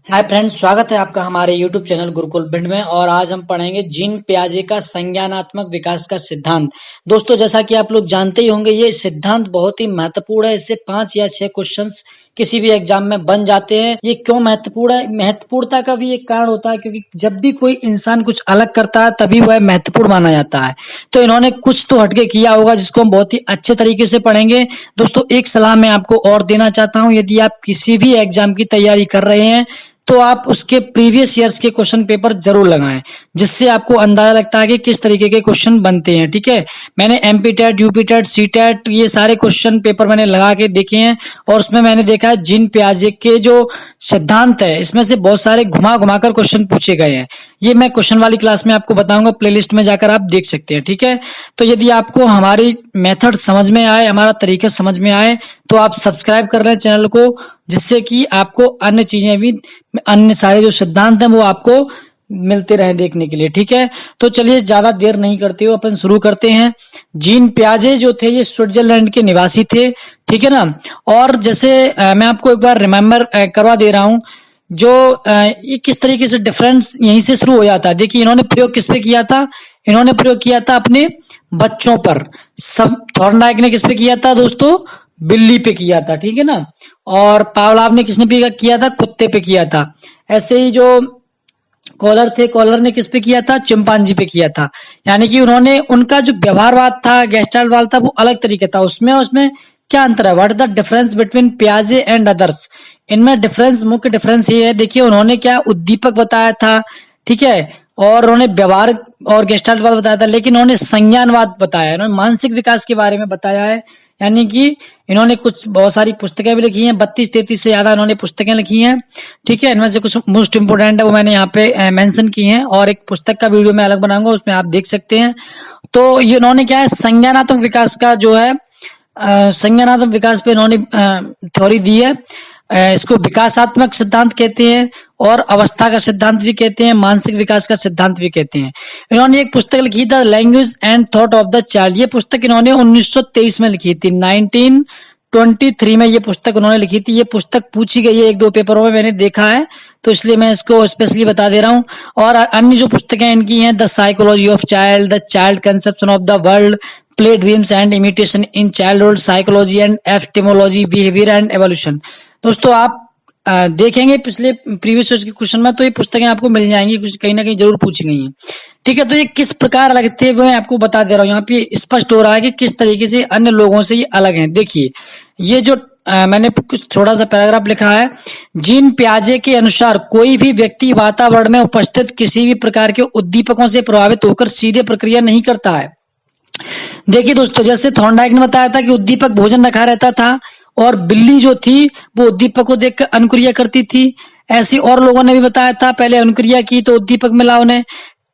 Hi friends, स्वागत है आपका हमारे यूट्यूब चैनल गुरुकुल भिंड में। और आज हम पढ़ेंगे जीन पियाजे का संज्ञानात्मक विकास का सिद्धांत। दोस्तों, जैसा कि आप लोग जानते ही होंगे, ये सिद्धांत बहुत ही महत्वपूर्ण है। इससे 5 या 6 क्वेश्चंस किसी भी एग्जाम में बन जाते हैं। ये क्यों महत्वपूर्ण है? महत्वपूर्णता का भी एक कारण होता है, क्योंकि जब भी कोई इंसान कुछ अलग करता है तभी वह महत्वपूर्ण माना जाता है। तो इन्होंने कुछ तो हटके किया होगा, जिसको हम बहुत ही अच्छे तरीके से पढ़ेंगे। दोस्तों, एक सलाह मैं आपको और देना चाहता हूँ। यदि आप किसी भी एग्जाम की तैयारी कर रहे हैं तो आप उसके प्रीवियस ईयर्स के क्वेश्चन पेपर जरूर लगाएं, जिससे आपको अंदाजा लगता है कि किस तरीके के क्वेश्चन बनते हैं। ठीक है, मैंने MP TET, UP TET, C TET, ये सारे क्वेश्चन पेपर मैंने लगा के देखे हैं। और उसमें मैंने देखा है जीन पियाजे के जो सिद्धांत है, इसमें से बहुत सारे घुमा घुमा कर क्वेश्चन पूछे गए हैं। ये मैं क्वेश्चन वाली क्लास में आपको बताऊंगा, प्लेलिस्ट में जाकर आप देख सकते हैं। ठीक है, तो यदि आपको हमारी मेथड समझ में आए, हमारा तरीका समझ में आए, तो आप सब्सक्राइब कर लें चैनल को, जिससे कि आपको अन्य चीजें भी, अन्य सारे जो सिद्धांत हैं वो आपको मिलते रहे देखने के लिए। ठीक है, तो चलिए ज्यादा देर नहीं करते हुए अपन शुरू करते हैं। जीन पियाजे जो थे, ये स्विट्जरलैंड के निवासी थे। ठीक है ना। और जैसे मैं आपको एक बार रिमेम्बर करवा दे रहा हूं, जो ये किस तरीके से डिफरेंस यहीं से शुरू हो जाता है। देखिए, इन्होंने प्रयोग किस पे किया था? इन्होंने प्रयोग किया था अपने बच्चों पर। सब थॉर्नडाइक ने किस पे किया था दोस्तों? बिल्ली पे किया था। ठीक है ना। और पावलाव ने किसने पे किया था? कुत्ते पे किया था। ऐसे ही जो कॉलर थे, कॉलर ने किस पे किया था? चिंपांजी पे किया था। यानी कि उन्होंने, उनका जो व्यवहारवाद था, गेस्टाल्टवाद था, वो अलग तरीके था। उसमें उसमें क्या अंतर है? What is the difference between पियाजे एंड अदर्स? इनमें डिफरेंस, मुख्य डिफरेंस ये है। देखिए, उन्होंने क्या उद्दीपक बताया था, ठीक है, और उन्होंने व्यवहार और गेस्टाल्टवाद बताया था, लेकिन उन्होंने संज्ञानवाद बताया है, इन्होंने मानसिक विकास के बारे में बताया है। यानी कि इन्होंने कुछ बहुत सारी पुस्तकें भी लिखी हैं, 32-33 से ज्यादा इन्होंने पुस्तकें लिखी हैं। ठीक है, इनमें से कुछ मोस्ट इंपोर्टेंट है वो मैंने यहाँ पे मेंशन की हैं, और एक पुस्तक का वीडियो मैं अलग बनाऊंगा, उसमें आप देख सकते हैं। तो ये इन्होंने क्या है, संज्ञानात्मक विकास का जो है, संज्ञानात्मक विकास पे इन्होंने थ्योरी दी है। इसको विकासात्मक सिद्धांत कहते हैं, और अवस्था का सिद्धांत भी कहते हैं, मानसिक विकास का सिद्धांत भी कहते हैं। इन्होंने एक पुस्तक लिखी था, language and thought of the child. ये पुस्तक इन्होंने 1923 में लिखी थी, 1923 में ये पुस्तक उन्होंने लिखी थी। ये पुस्तक पूछी गई है 1-2 पेपरों में, मैंने देखा है, तो इसलिए मैं इसको स्पेशली बता दे रहा हूँ। और अन्य जो पुस्तकें इनकी हैं, the psychology of child, the child conception of the world, play dreams and imitation in childhood, psychology and epistemology, behaviour and evolution. दोस्तों, आप देखेंगे पिछले प्रीवियस ईयर के क्वेश्चन में, तो ये पुस्तकें आपको मिल जाएंगी, कुछ कहीं ना कहीं जरूर पूछी गई हैं। ठीक है, तो ये किस प्रकार अलग थे वो मैं आपको बता दे रहा हूँ। यहाँ पे स्पष्ट हो रहा है कि किस तरीके से अन्य लोगों से ये अलग हैं। देखिए, ये जो मैंने कुछ थोड़ा सा पैराग्राफ लिखा है। जीन पियाजे के अनुसार कोई भी व्यक्ति वातावरण में उपस्थित किसी भी प्रकार के उद्दीपकों से प्रभावित होकर सीधे प्रक्रिया नहीं करता है। देखिए दोस्तों, जैसे थॉर्नडाइक ने बताया था कि उद्दीपक भोजन रखा रहता था, और बिल्ली जो थी वो उद्दीपक को देखकर अनुक्रिया करती थी। ऐसी और लोगों ने भी बताया था, पहले अनुक्रिया की तो उद्दीपक मिला उन्हें।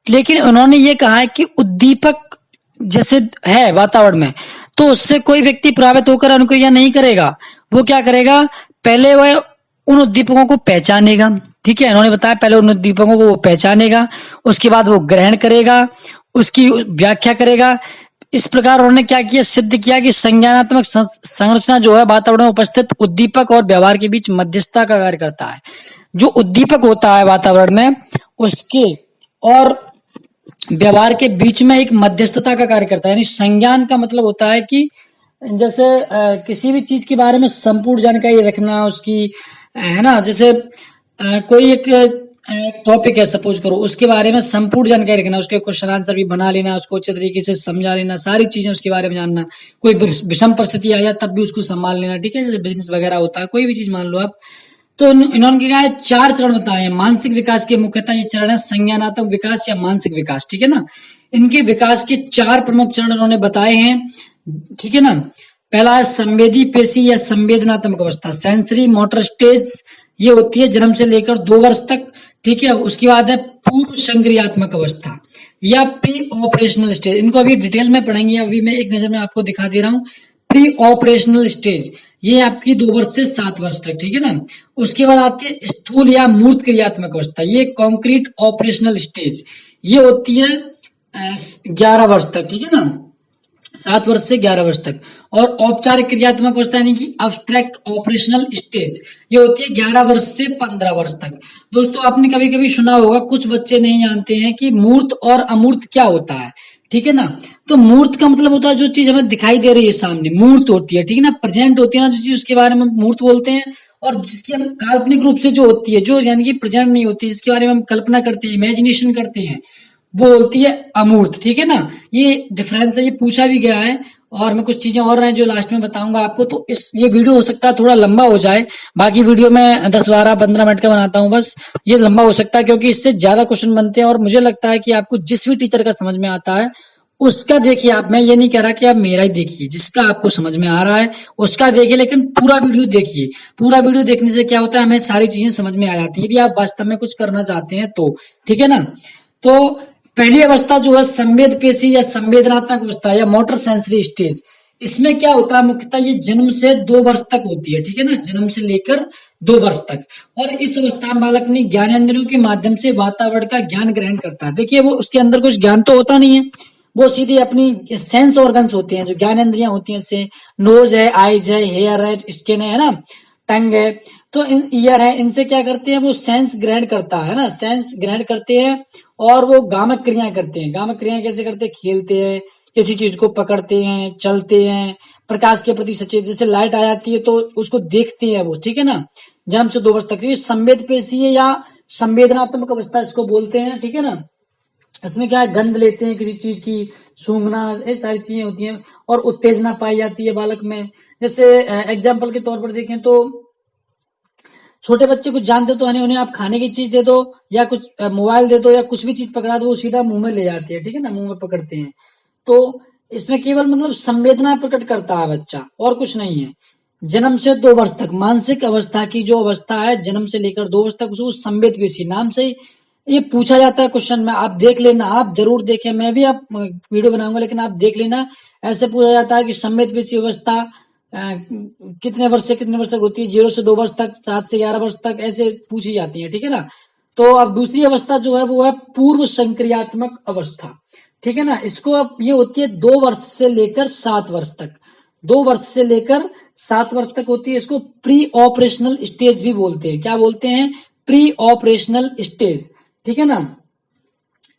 लेकिन उन्होंने ये कहा है कि उद्दीपक जैसे है वातावरण में, तो उससे कोई व्यक्ति प्रभावित होकर अनुक्रिया नहीं करेगा। वो क्या करेगा? पहले वह उन उद्दीपकों को पहचानेगा। ठीक है, इन्होंने बताया पहले उन उद्दीपकों को वो पहचानेगा, उसके बाद वो ग्रहण करेगा, उसकी व्याख्या करेगा। इस प्रकार उन्होंने क्या किया, सिद्ध किया कि संज्ञानात्मक संरचना जो है वातावरण में उपस्थित उद्दीपक और व्यवहार के बीच मध्यस्थता का कार्य करता है। जो उद्दीपक होता है वातावरण में, उसके और व्यवहार के बीच में एक मध्यस्थता का कार्य करता है। यानी संज्ञान का मतलब होता है कि जैसे किसी भी चीज के बारे में संपूर्ण जानकारी रखना, उसकी, है ना, जैसे कोई एक टॉपिक है, सपोज करो, उसके बारे में संपूर्ण जानकारी रखना, उसके क्वेश्चन आंसर भी बना लेना, उसको अच्छे तरीके से समझा लेना, सारी चीजें उसके बारे में जानना। कोई विषम परिस्थिति आ जाए तब भी उसको संभाल लेना। ठीक है, जैसे बिजनेस वगैरह होता है, कोई भी चीज मान लो आप। तो इन्होंने क्या है, 4 चरण बताए हैं मानसिक विकास के। मुख्यतः ये चरण है संज्ञानात्मक विकास या मानसिक विकास। ठीक है ना। इनके विकास के 4 प्रमुख चरण इन्होंने बताए हैं। ठीक है ना। पहला है संवेदी पेशी या संवेदनात्मक अवस्था, सेंसरी मोटर स्टेज। ये होती है जन्म से लेकर 2 वर्ष तक। ठीक है, उसके बाद है पूर्व संक्रियात्मक अवस्था या प्री ऑपरेशनल स्टेज। इनको अभी डिटेल में पढ़ेंगे, अभी मैं एक नजर में आपको दिखा दे रहा हूँ। प्री ऑपरेशनल स्टेज ये आपकी 2 वर्ष से 7 वर्ष तक। ठीक है ना। उसके बाद आती है स्थूल या मूर्त क्रियात्मक अवस्था, ये कॉन्क्रीट ऑपरेशनल स्टेज, ये होती है 11 वर्ष तक। ठीक है ना। 7 वर्ष से 11 वर्ष तक। और औपचारिक क्रियात्मक अवस्था यानी कि अब्स्ट्रैक्ट ऑपरेशनल स्टेज, ये होती है 11 वर्ष से 15 वर्ष तक। दोस्तों आपने कभी कभी सुना होगा, कुछ बच्चे नहीं जानते हैं कि मूर्त और अमूर्त क्या होता है, ठीक है ना। तो मूर्त का मतलब होता है जो चीज हमें दिखाई दे रही है सामने, मूर्त होती है, ठीक है ना, प्रेजेंट होती है ना जो चीज, उसके बारे में मूर्त बोलते हैं। और जिसकी हम काल्पनिक रूप से जो होती है, जो यानी कि प्रेजेंट नहीं होती, जिसके बारे में हम कल्पना करते हैं, इमेजिनेशन करते हैं, वो होती है अमूर्त, ठीक है ना। ये डिफरेंस है, ये पूछा भी गया है। और मैं कुछ चीजें और हैं जो लास्ट में बताऊंगा आपको। तो इस ये वीडियो हो सकता है थोड़ा लंबा हो जाए, बाकी वीडियो मैं 10-12-15 मिनट का बनाता हूँ बस। ये लंबा हो सकता है क्योंकि इससे ज्यादा क्वेश्चन बनते हैं, और मुझे लगता है कि आपको जिस भी टीचर का समझ में आता है उसका देखिए आप। मैं ये नहीं कह रहा कि आप मेरा ही देखिए, जिसका आपको समझ में आ रहा है उसका देखिए, लेकिन पूरा वीडियो देखिए। पूरा वीडियो देखने से क्या होता है, हमें सारी चीजें समझ में आ जाती है, यदि आप वास्तव में कुछ करना चाहते हैं तो, ठीक है ना। तो पहली अवस्था जो है संवेद पेशी या संवेदनात्मक अवस्था या मोटर सेंसरी स्टेज, इसमें क्या होता है मुख्यतः, ये जन्म से 2 वर्ष तक होती है, ठीक है ना, जन्म से लेकर 2 वर्ष तक। और इस अवस्था में बालक अपनी ज्ञानेंद्रियों के माध्यम से वातावरण का ज्ञान ग्रहण करता है। देखिए वो उसके अंदर कुछ ज्ञान तो होता नहीं है, वो सीधी अपनी सेंस ऑर्गन्स होते हैं, जो ज्ञानेंद्रियां होती हैं, जैसे नोज है, आईज है, हेयर है, स्किन है ना, टंग है, तो ईयर है, इनसे क्या करते हैं, वो सेंस ग्रहण करता है ना, सेंस ग्रहण करते हैं। और वो गामक क्रियाएं करते हैं। गामक क्रियाएं कैसे करते हैं, खेलते हैं, किसी चीज को पकड़ते हैं, चलते हैं, प्रकाश के प्रति सचेत, जैसे लाइट आ जाती है तो उसको देखते हैं वो, ठीक है ना, जन्म से 2 वर्ष तक। ये संवेद पेशीय या संवेदनात्मक अवस्था इसको बोलते हैं, ठीक है ना। इसमें क्या है, गंध लेते हैं किसी चीज की, सूंघना, ये सारी चीजें होती हैं। और उत्तेजना पाई जाती है बालक में। जैसे एग्जाम्पल के तौर पर देखें तो छोटे बच्चे कुछ जानते तो है, उन्हें आप खाने की चीज दे दो या कुछ मोबाइल दे दो या कुछ भी चीज पकड़ा दो, वो सीधा मुंह में ले जाते हैं, ठीक है ना, मुंह में पकड़ते हैं। तो इसमें केवल मतलब संवेदना प्रकट करता है बच्चा, और कुछ नहीं है। जन्म से 2 वर्ष तक मानसिक अवस्था की जो अवस्था है, जन्म से लेकर 2 वर्ष तक, उसको संवेद पेशी नाम से ये पूछा जाता है क्वेश्चन में। आप देख लेना, आप जरूर देखें, मैं भी आप वीडियो बनाऊंगा लेकिन आप देख लेना। ऐसे पूछा जाता है कि संवेद पेशी अवस्था कितने वर्ष से कितने वर्ष तक होती है, 0 से 2 वर्ष तक, 7 से 11 वर्ष तक, ऐसे पूछी जाती है, ठीक है ना। तो अब दूसरी अवस्था जो है वो है पूर्व संक्रियात्मक अवस्था, ठीक है ना। इसको अब ये होती है 2 वर्ष से लेकर 7 वर्ष तक, 2 वर्ष से लेकर 7 वर्ष तक होती है। इसको प्री ऑपरेशनल स्टेज भी बोलते हैं। क्या बोलते हैं, प्री ऑपरेशनल स्टेज, ठीक है ना।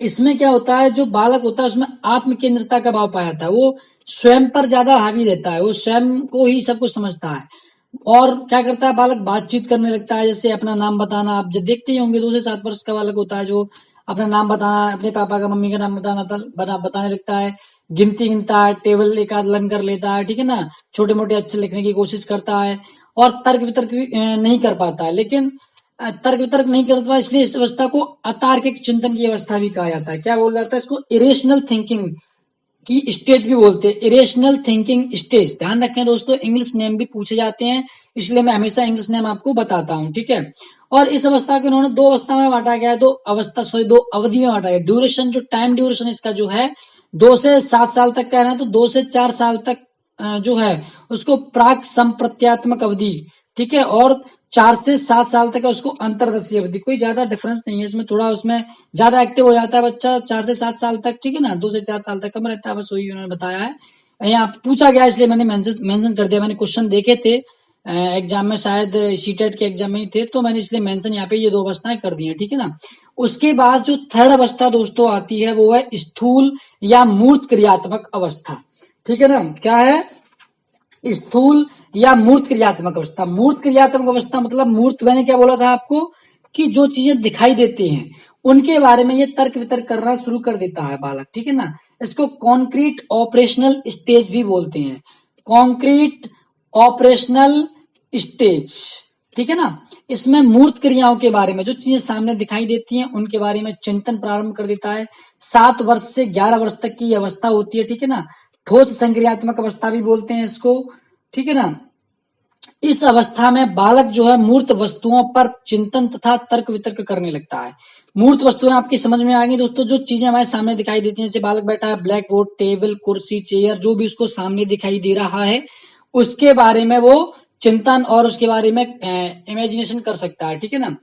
इसमें क्या होता है, जो बालक होता है उसमें आत्म केंद्रता का भाव पाया जाता है, वो स्वयं पर ज्यादा हावी रहता है, वो स्वयं को ही सब कुछ समझता है। और क्या करता है बालक, बातचीत करने लगता है, जैसे अपना नाम बताना, आप जब देखते ही होंगे 2 से 7 वर्ष का बालक होता है जो अपना नाम बताना, अपने पापा का, मम्मी का नाम बताने लगता है, गिनती गिनता है, टेबल एक आध लर्न कर लेता है, ठीक है ना, छोटे मोटे अक्षर लिखने की कोशिश करता है। और तर्क वितर्क भी नहीं कर पाता है, लेकिन तर्क वितर्क नहीं कर पाता, इसलिए इस अवस्था को अतार्किक चिंतन की अवस्था भी कहा जाता है। क्या बोला जाता है इसको, इरेशनल थिंकिंग की स्टेज भी बोलते हैं, इरेशनल थिंकिंग स्टेज। ध्यान रखें दोस्तों, इंग्लिश नेम भी पूछे जाते हैं, इसलिए मैं हमेशा इंग्लिश नेम आपको बताता हूँ, ठीक है। और इस अवस्था को इन्होंने 2 अवस्था में बांटा गया है, 2 अवधि में बांटा गया। ड्यूरेशन, जो टाइम ड्यूरेशन इसका जो है 2 से 7 साल तक का है ना, तो 2 से 4 साल तक जो है उसको प्राक संप्रत्यात्मक अवधि, ठीक है। और 4 से 7 साल तक है उसको अंतर्दशीय अवधि। कोई ज्यादा डिफरेंस नहीं है इसमें, थोड़ा उसमें ज्यादा एक्टिव हो जाता है बच्चा 4 से 7 साल तक, ठीक है ना, 2 से 4 साल तक कम रहता है, बस वही उन्होंने बताया है। यहाँ पूछा गया इसलिए मैंने मेंशन कर दिया। मैंने क्वेश्चन देखे थे एग्जाम में, शायद सीटेट के एग्जाम में ही थे, तो मैंने इसलिए मेंशन यहाँ पे ये 2 अवस्थाएं कर दी है, ठीक है ना। उसके बाद जो थर्ड अवस्था दोस्तों आती है वो है स्थूल या मूर्त क्रियात्मक अवस्था, ठीक है ना। क्या है, स्थूल या मूर्त क्रियात्मक अवस्था। मूर्त क्रियात्मक अवस्था मतलब, मूर्त मैंने क्या बोला था आपको, कि जो चीजें दिखाई देती हैं उनके बारे में ये तर्क वितर्क करना शुरू कर देता है बालक, ठीक है ना। इसको कॉन्क्रीट ऑपरेशनल स्टेज भी बोलते हैं, कॉन्क्रीट ऑपरेशनल स्टेज, ठीक है ना। इसमें मूर्त क्रियाओं के बारे में, जो चीजें सामने दिखाई देती हैं उनके बारे में चिंतन प्रारंभ कर देता है। 7 वर्ष से 11 वर्ष तक की अवस्था होती है, ठीक है ना। ठोस संक्रियात्मक अवस्था भी बोलते हैं इसको, ठीक है ना। इस अवस्था में बालक जो है मूर्त वस्तुओं पर चिंतन तथा तर्क वितर्क करने लगता है। मूर्त वस्तुएं आपकी समझ में आ गई दोस्तों, जो चीजें हमारे सामने दिखाई देती हैं, जैसे बालक बैठा है, ब्लैक बोर्ड, टेबल, कुर्सी, चेयर, जो भी उसको सामने दिखाई दे रहा है उसके बारे में वो चिंतन और उसके बारे में इमेजिनेशन कर सकता है, ठीक है ना।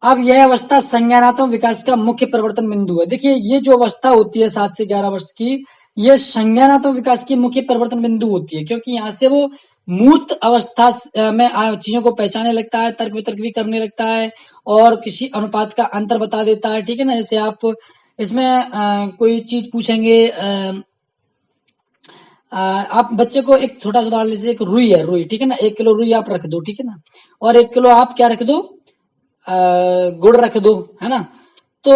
अब यह अवस्था संज्ञानात्मक विकास का मुख्य परिवर्तन बिंदु है। देखिए ये जो अवस्था होती है 7 से 11 वर्ष की, ये संज्ञानात्मक विकास की मुख्य परिवर्तन बिंदु होती है, क्योंकि यहाँ से वो मूर्त अवस्था में चीजों को पहचानने लगता है, तर्क वितर्क भी करने लगता है और किसी अनुपात का अंतर बता देता है। ठीक है ना, जैसे आप इसमें कोई चीज पूछेंगे, आप बच्चे को एक छोटा सा उदाहरण लीजिए, एक रुई है, रुई, ठीक है ना, 1 किलो रुई आप रख दो, ठीक है ना, और 1 किलो आप क्या रख दो, गुड़ रख दो, है ना, तो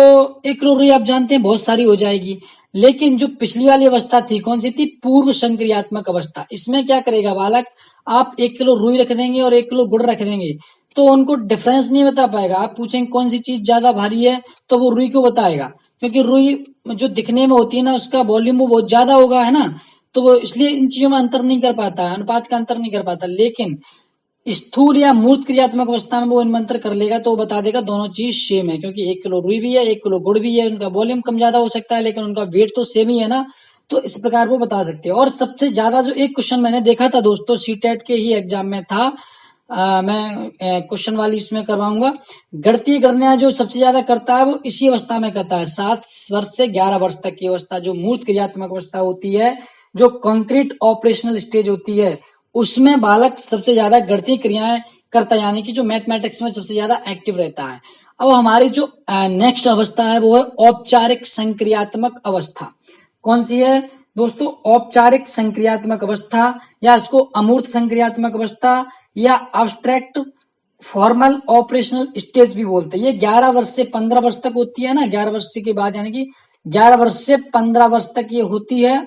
1 किलो रुई आप जानते हैं बहुत सारी हो जाएगी। लेकिन जो पिछली वाली अवस्था थी, कौन सी थी, पूर्व संक्रियात्मक अवस्था, इसमें क्या करेगा बालक, आप 1 किलो रुई रख देंगे और 1 किलो गुड़ रख देंगे तो उनको डिफरेंस नहीं बता पाएगा। आप पूछेंगे कौन सी चीज ज्यादा भारी है, तो वो रुई को बताएगा, क्योंकि रुई जो दिखने में होती है ना, उसका वॉल्यूम वो बहुत ज्यादा होगा, है ना, तो वो इसलिए इन चीजों में अंतर नहीं कर पाता, अनुपात का अंतर नहीं कर पाता। लेकिन स्थूल या मूर्त क्रियात्मक अवस्था में वो इन अंतर कर लेगा, तो वो बता देगा दोनों चीज सेम है, क्योंकि 1 किलो रुई भी है, 1 किलो गुड़ भी है, उनका वॉल्यूम कम ज्यादा हो सकता है लेकिन उनका वेट तो सेम ही है ना, तो इस प्रकार वो बता सकते हैं। और सबसे ज्यादा जो एक क्वेश्चन मैंने देखा था दोस्तों, सीटेट के ही एग्जाम में था, मैं क्वेश्चन वाली इसमें करवाऊंगा, गणितीय गणना जो सबसे ज्यादा करता है वो इसी अवस्था में करता है, 7 वर्ष से 11 वर्ष तक की अवस्था, जो मूर्त क्रियात्मक अवस्था होती है, जो कॉन्क्रीट ऑपरेशनल स्टेज होती है, उसमें बालक सबसे ज्यादा गणितीय क्रियाएं करता है, यानी कि जो मैथमेटिक्स में सबसे ज्यादा एक्टिव रहता है। अब हमारी जो नेक्स्ट अवस्था है वो है औपचारिक संक्रियात्मक अवस्था। कौन सी है दोस्तों, औपचारिक संक्रियात्मक अवस्था, या इसको अमूर्त संक्रियात्मक अवस्था या अब्स्ट्रैक्ट फॉर्मल ऑपरेशनल स्टेज भी बोलते हैं। ये 11 वर्ष से 15 वर्ष तक होती है ना, 11 वर्ष के बाद, यानी कि 11 वर्ष से 15 वर्ष तक ये होती है,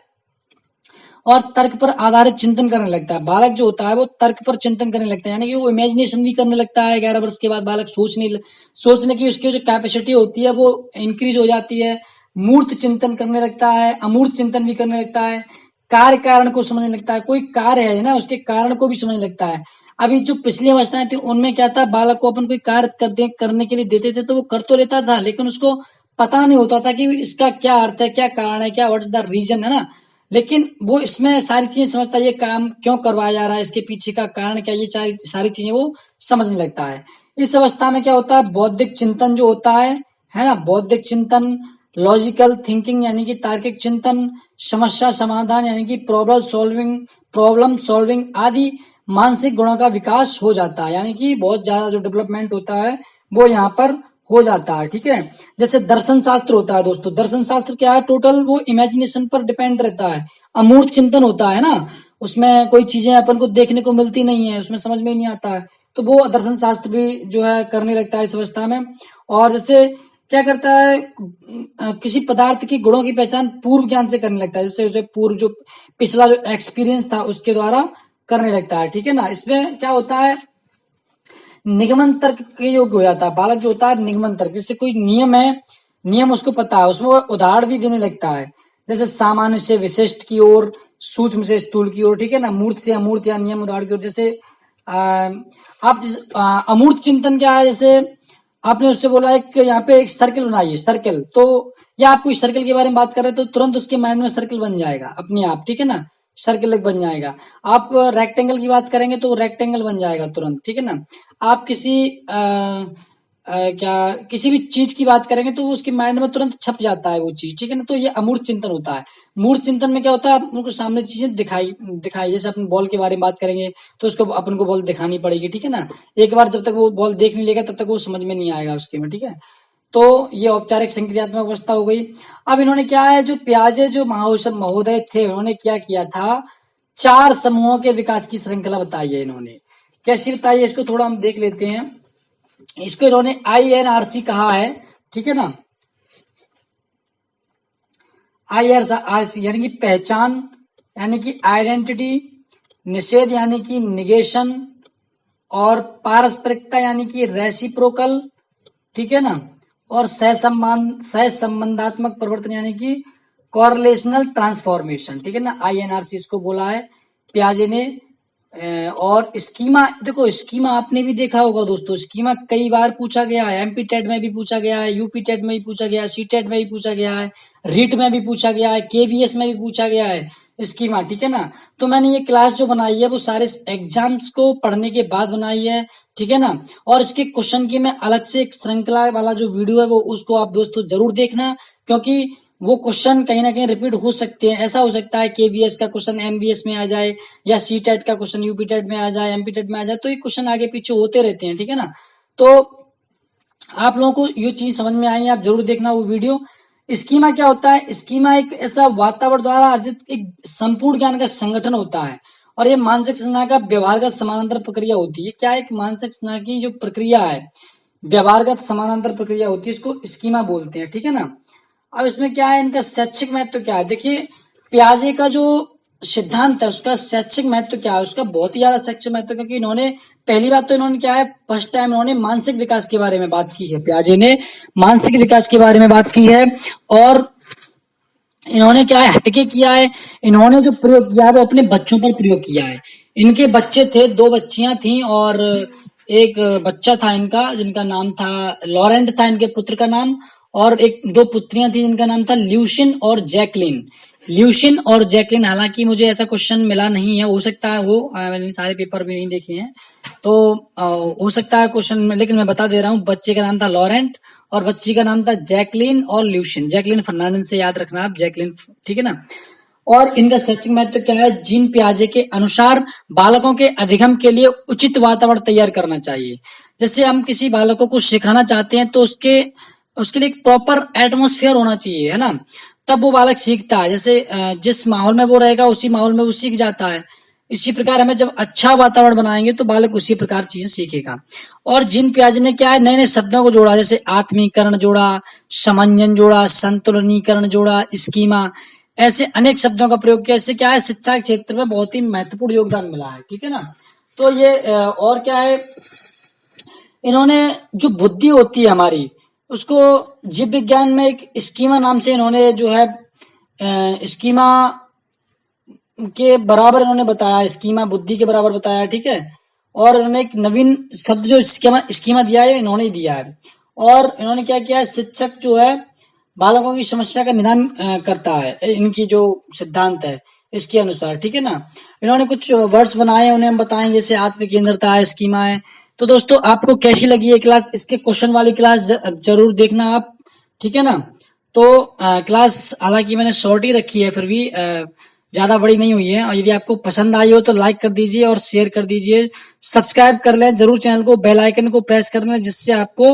और तर्क पर आधारित चिंतन करने लगता है। बालक जो होता है वो तर्क पर चिंतन करने लगता है, यानी कि वो इमेजिनेशन भी करने लगता है। 11 वर्ष के बाद बालक सोचने की उसकी जो कैपेसिटी होती है वो इंक्रीज हो जाती है। मूर्त चिंतन करने लगता है, अमूर्त चिंतन भी करने लगता है, कार्य कारण को समझने लगता है, कोई कार्य है ना उसके कारण को भी समझने लगता है। अभी जो पिछली अवस्थाएं थी उनमें क्या था, बालक को अपन कोई कार्य करने के लिए देते थे तो वो कर तो लेता था, लेकिन उसको पता नहीं होता था कि इसका क्या अर्थ है, क्या कारण है, क्या व्हाट इज द रीजन, है ना। लेकिन वो इसमें सारी चीजें समझता है, ये काम क्यों करवाया जा रहा है, इसके पीछे का कारण क्या, ये सारी चीजें वो समझने लगता है। इस अवस्था में क्या होता है, बौद्धिक चिंतन जो होता है ना, बौद्धिक चिंतन, लॉजिकल थिंकिंग यानी कि तार्किक चिंतन, समस्या समाधान यानी कि प्रॉब्लम सॉल्विंग आदि मानसिक गुणों का विकास हो जाता है, यानी कि बहुत ज्यादा जो डेवलपमेंट होता है वो यहाँ पर हो जाता है। ठीक है, जैसे दर्शन शास्त्र होता है दोस्तों, दर्शन शास्त्र क्या है, टोटल वो इमेजिनेशन पर डिपेंड रहता है। अमूर्त चिंतन होता है ना, उसमें कोई चीजें अपन को देखने को मिलती नहीं है, उसमें समझ में नहीं आता है, तो वो दर्शन शास्त्र भी जो है करने लगता है इस अवस्था में। और जैसे क्या करता है, किसी पदार्थ के गुणों की पहचान पूर्व ज्ञान से करने लगता है, जैसे पूर्व जो पिछला जो एक्सपीरियंस था उसके द्वारा करने लगता है। ठीक है ना, इसमें क्या होता है, निगमन तर्क के योग्य हो जाता है बालक जो होता है, निगमन तर्क, जैसे कोई नियम है, नियम उसको पता है, उसमें वो उदाहरण भी देने लगता है, जैसे सामान्य से विशिष्ट की ओर, सूक्ष्म से स्थूल की ओर, ठीक है ना, मूर्त से अमूर्त या नियम उदाहरण की ओर। जैसे आप अमूर्त चिंतन क्या है, जैसे आपने उससे बोला है कि यहाँ पे एक सर्कल बनाइए, सर्कल, तो या आप कोई सर्कल के बारे में बात कर रहे हैं तो तुरंत उसके माइंड में सर्कल बन जाएगा अपने आप, ठीक है ना, सर्कल बन जाएगा। आप रेक्टेंगल की बात करेंगे तो रेक्टेंगल बन जाएगा तुरंत, ठीक है ना। आप किसी भी चीज की बात करेंगे तो वो उसके माइंड में तुरंत छप जाता है वो चीज, ठीक है ना। तो ये अमूर्त चिंतन होता है। मूर्त चिंतन में क्या होता है, उनको सामने चीजें दिखाई, जैसे अपन बॉल के बारे में बात करेंगे तो उसको अपन को बॉल दिखानी पड़ेगी, ठीक है ना। एक बार जब तक वो बॉल देख नहीं लेगा तब तक वो समझ में नहीं आएगा उसके में, ठीक है। तो ये औपचारिक संक्रियात्मक अवस्था हो गई। अब इन्होंने क्या है, जो पियाजे जो महोदय थे, उन्होंने क्या किया था, 4 समूहों के विकास की श्रृंखला बताई है इन्होंने। कैसी बताई है, इसको थोड़ा हम देख लेते हैं। इसको इन्होंने INRC कहा है, ठीक है ना। INRC यानी कि पहचान, यानी कि आइडेंटिटी, निषेध यानी कि निगेशन, और पारस्परिकता यानी कि रेसिप्रोकल, ठीक है ना, और सहसंबंधात्मक परिवर्तन यानी कि कॉरलेशनल ट्रांसफॉर्मेशन, ठीक है ना। INRC इसको बोला है पियाजे ने। और स्कीमा, देखो स्कीमा आपने भी देखा होगा दोस्तों, स्कीमा कई बार पूछा गया है, MP टेट में भी पूछा गया है, UP टेट में भी पूछा गया है, C टेट में भी पूछा गया है, रीट में भी पूछा गया है, KVS में भी पूछा गया है स्कीमा, ठीक है ना। तो मैंने ये क्लास जो बनाई है वो सारे एग्जाम्स को पढ़ने के बाद बनाई है, ठीक है ना। और इसके क्वेश्चन की मैं अलग से एक श्रृंखला वाला जो वीडियो है वो उसको आप दोस्तों जरूर देखना, क्योंकि वो क्वेश्चन कहीं ना कहीं रिपीट हो सकते हैं। ऐसा हो सकता है केवीएस का क्वेश्चन एमवीएस में आ जाए, या सी टेट का क्वेश्चन यूपी टेट में आ जाए, एमपी टेट में आ जाए, तो ये क्वेश्चन आगे पीछे होते रहते हैं, ठीक है ना। तो आप लोगों को ये चीज समझ में आई है, आप जरूर देखना वो वीडियो। स्कीमा क्या होता है? स्कीमा एक ऐसा वातावरण द्वारा अर्जित एक संपूर्ण ज्ञान का संगठन होता है, और ये मानसिक संज्ञा का व्यवहारगत समानांतर प्रक्रिया होती है। क्या? एक मानसिक संज्ञा की जो प्रक्रिया है, व्यवहारगत समानांतर प्रक्रिया होती है, इसको स्कीमा बोलते हैं, ठीक है ना। अब इसमें क्या है, इनका शैक्षिक महत्व क्या है? देखिए, पियाजे का जो सिद्धांत है उसका शैक्षिक महत्व क्या है? उसका बहुत ही ज्यादा शैक्षिक महत्व, क्योंकि इन्होंने पहली बात तो इन्होंने क्या है, फर्स्ट टाइम इन्होंने मानसिक विकास के बारे में बात की है। पियाजे ने मानसिक विकास के बारे में बात की है, और इन्होंने क्या है, हटके किया है। इन्होंने जो प्रयोग किया है वो अपने बच्चों पर प्रयोग किया है। इनके बच्चे थे, 2 बच्चियां थी और एक बच्चा था इनका, जिनका नाम था लॉरेंट था इनके पुत्र का नाम, और एक 2 पुत्रियां थी जिनका नाम था ल्यूशिन और जैकलिन। ल्यूशिन और जैकलिन, हालांकि मुझे ऐसा क्वेश्चन मिला नहीं है, हो सकता है वो, मैंने सारे पेपर भी नहीं देखे हैं, तो हो सकता है क्वेश्चन में, लेकिन मैं बता दे रहा हूँ। बच्चे का नाम था लॉरेंट और बच्ची का नाम था जैकलिन और ल्यूशिन। जैकलिन फर्नांडिस से याद रखना आप, जैकलिन, ठीक है ना। और इनका शैक्षिक महत्व क्या है? जीन पियाजे के अनुसार बालकों के अधिगम के लिए उचित वातावरण तैयार करना चाहिए। जैसे हम किसी बालकों को सिखाना चाहते हैं तो उसके उसके लिए एक प्रॉपर एटमोस्फेयर होना चाहिए, है ना, तब वो बालक सीखता है। जैसे जिस माहौल में वो रहेगा उसी माहौल में वो सीख जाता है। इसी प्रकार हमें जब अच्छा वातावरण बनाएंगे तो बालक उसी प्रकार चीजें सीखेगा। और जीन पियाजे ने क्या है, नए नए शब्दों को जोड़ा, जैसे आत्मीकरण जोड़ा, समंजन जोड़ा, संतुलनीकरण जोड़ा, स्कीमा, ऐसे अनेक शब्दों का प्रयोग किया। इससे क्या है, शिक्षा के क्षेत्र में बहुत ही महत्वपूर्ण योगदान मिला है, ठीक है ना। तो ये और क्या है, इन्होंने जो बुद्धि होती है हमारी, उसको जीव विज्ञान में एक स्कीमा नाम से इन्होंने जो है स्कीमा के बराबर इन्होंने बताया, स्कीमा बुद्धि के बराबर बताया, ठीक है। और इन्होंने एक नवीन शब्द जो स्कीमा स्कीमा दिया है, इन्होंने ही दिया है। और इन्होंने क्या किया है, शिक्षक जो है बालकों की समस्या का निदान करता है, इनकी जो सिद्धांत है इसके अनुसार, ठीक है ना। इन्होंने कुछ वर्ड्स बनाए, उन्हें हम बताएंगे, जैसे आत्म केंद्रता है, स्कीमा है। तो दोस्तों, आपको कैसी लगी ये क्लास? इसके क्वेश्चन वाली क्लास जरूर देखना आप, ठीक है ना। तो क्लास हालांकि मैंने शॉर्ट ही रखी है, फिर भी ज्यादा बड़ी नहीं हुई है। और यदि आपको पसंद आई हो तो लाइक कर दीजिए और शेयर कर दीजिए, सब्सक्राइब कर लें जरूर चैनल को, बेल आइकन को प्रेस कर लें, जिससे आपको